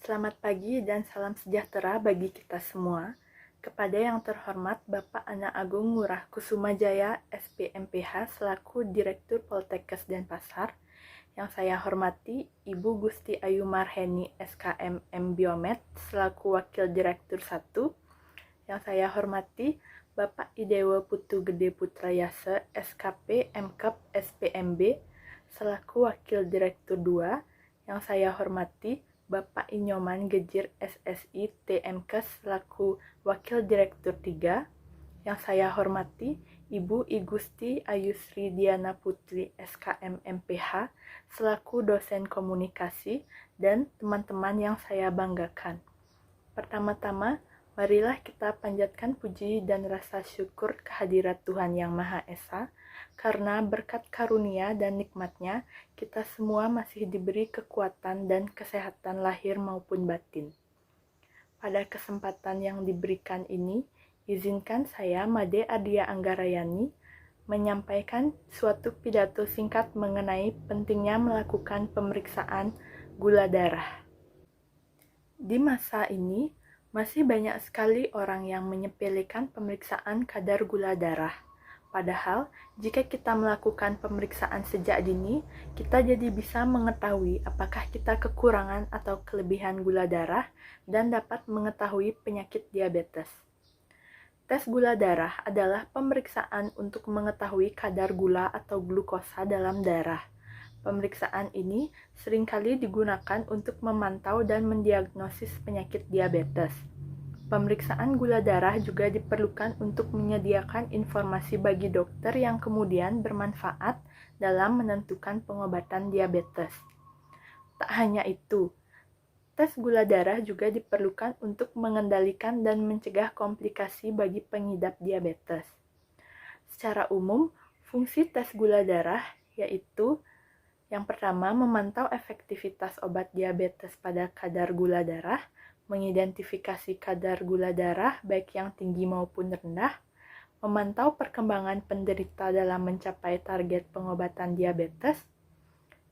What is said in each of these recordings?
Selamat pagi dan salam sejahtera bagi kita semua. Kepada yang terhormat Bapak Ana Agung Ngurah Kusumajaya, SPMPH selaku Direktur Poltekkes Denpasar, yang saya hormati Ibu Gusti Ayu Marheni SKM M Biomed selaku Wakil Direktur 1, yang saya hormati Bapak Idewo Putu Gede Putrayase SKP MKep SPMB selaku Wakil Direktur 2, yang saya hormati Bapak Inyoman Gejir SSI TMKes selaku Wakil Direktur 3, yang saya hormati Ibu I Gusti Ayu Sri Diana Putri SKM MPH selaku dosen komunikasi dan teman-teman yang saya banggakan. Pertama-tama, marilah kita panjatkan puji dan rasa syukur kehadirat Tuhan Yang Maha Esa, karena berkat karunia dan nikmatnya, kita semua masih diberi kekuatan dan kesehatan lahir maupun batin. Pada kesempatan yang diberikan ini, izinkan saya, Made Adia Anggarayani, menyampaikan suatu pidato singkat mengenai pentingnya melakukan pemeriksaan gula darah. Di masa ini, masih banyak sekali orang yang menyepelekan pemeriksaan kadar gula darah. Padahal, jika kita melakukan pemeriksaan sejak dini, kita jadi bisa mengetahui apakah kita kekurangan atau kelebihan gula darah dan dapat mengetahui penyakit diabetes. Tes gula darah adalah pemeriksaan untuk mengetahui kadar gula atau glukosa dalam darah. Pemeriksaan ini seringkali digunakan untuk memantau dan mendiagnosis penyakit diabetes. Pemeriksaan gula darah juga diperlukan untuk menyediakan informasi bagi dokter yang kemudian bermanfaat dalam menentukan pengobatan diabetes. Tak hanya itu, tes gula darah juga diperlukan untuk mengendalikan dan mencegah komplikasi bagi pengidap diabetes. Secara umum, fungsi tes gula darah yaitu yang pertama, memantau efektivitas obat diabetes pada kadar gula darah, mengidentifikasi kadar gula darah baik yang tinggi maupun rendah, memantau perkembangan penderita dalam mencapai target pengobatan diabetes,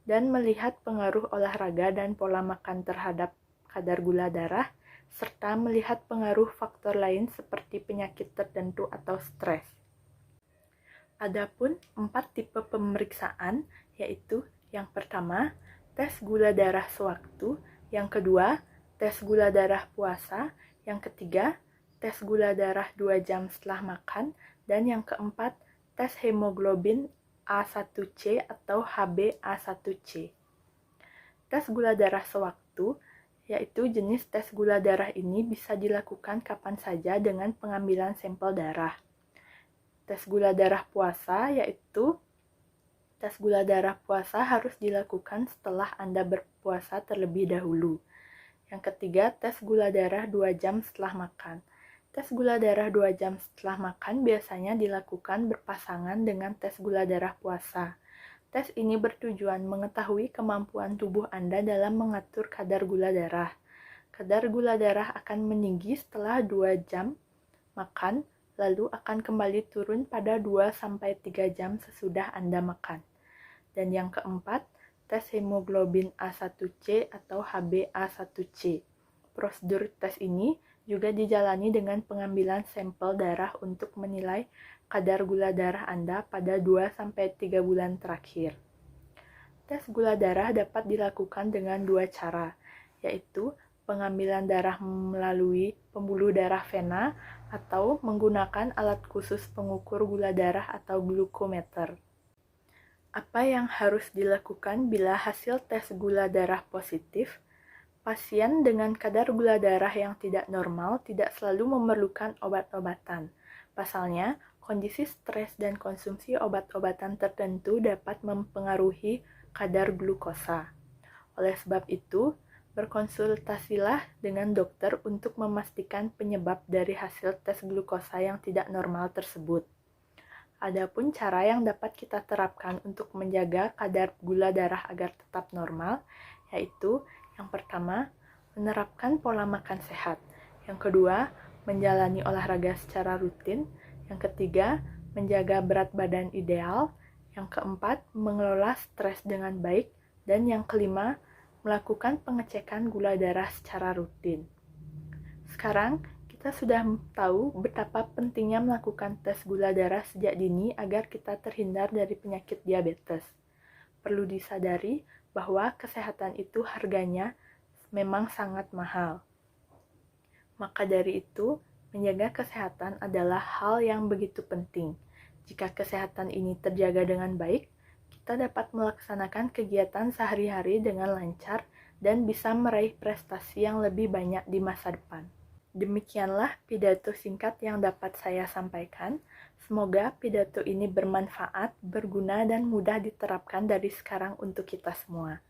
dan melihat pengaruh olahraga dan pola makan terhadap kadar gula darah, serta melihat pengaruh faktor lain seperti penyakit tertentu atau stres. Adapun 4 tipe pemeriksaan, yaitu yang pertama, tes gula darah sewaktu, yang kedua, tes gula darah puasa, yang ketiga, tes gula darah 2 jam setelah makan, dan yang keempat, tes hemoglobin A1C atau HbA1c. Tes gula darah sewaktu, yaitu jenis tes gula darah ini bisa dilakukan kapan saja dengan pengambilan sampel darah. Tes gula darah puasa, yaitu tes gula darah puasa harus dilakukan setelah Anda berpuasa terlebih dahulu. Yang ketiga, tes gula darah 2 jam setelah makan. Tes gula darah 2 jam setelah makan biasanya dilakukan berpasangan dengan tes gula darah puasa. Tes ini bertujuan mengetahui kemampuan tubuh Anda dalam mengatur kadar gula darah. Kadar gula darah akan meninggi setelah 2 jam makan, lalu akan kembali turun pada 2-3 jam sesudah Anda makan. Dan yang keempat, tes hemoglobin A1C atau HbA1c. Prosedur tes ini juga dijalani dengan pengambilan sampel darah untuk menilai kadar gula darah Anda pada 2-3 bulan terakhir. Tes gula darah dapat dilakukan dengan 2 cara, yaitu pengambilan darah melalui pembuluh darah vena atau menggunakan alat khusus pengukur gula darah atau glukometer. Apa yang harus dilakukan bila hasil tes gula darah positif? Pasien dengan kadar gula darah yang tidak normal tidak selalu memerlukan obat-obatan. Pasalnya, kondisi stres dan konsumsi obat-obatan tertentu dapat mempengaruhi kadar glukosa. Oleh sebab itu, berkonsultasilah dengan dokter untuk memastikan penyebab dari hasil tes glukosa yang tidak normal tersebut. Adapun cara yang dapat kita terapkan untuk menjaga kadar gula darah agar tetap normal, yaitu yang pertama, menerapkan pola makan sehat. Yang kedua, menjalani olahraga secara rutin. Yang ketiga, menjaga berat badan ideal. Yang keempat, mengelola stres dengan baik. Dan yang kelima, melakukan pengecekan gula darah secara rutin. Sekarang, kita sudah tahu betapa pentingnya melakukan tes gula darah sejak dini agar kita terhindar dari penyakit diabetes. Perlu disadari bahwa kesehatan itu harganya memang sangat mahal. Maka dari itu, menjaga kesehatan adalah hal yang begitu penting. Jika kesehatan ini terjaga dengan baik, kita dapat melaksanakan kegiatan sehari-hari dengan lancar dan bisa meraih prestasi yang lebih banyak di masa depan. Demikianlah pidato singkat yang dapat saya sampaikan. Semoga pidato ini bermanfaat, berguna, dan mudah diterapkan dari sekarang untuk kita semua.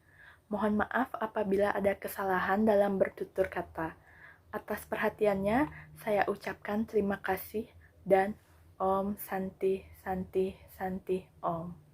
Mohon maaf apabila ada kesalahan dalam bertutur kata. Atas perhatiannya, saya ucapkan terima kasih dan Om Santi Santi Santi Om.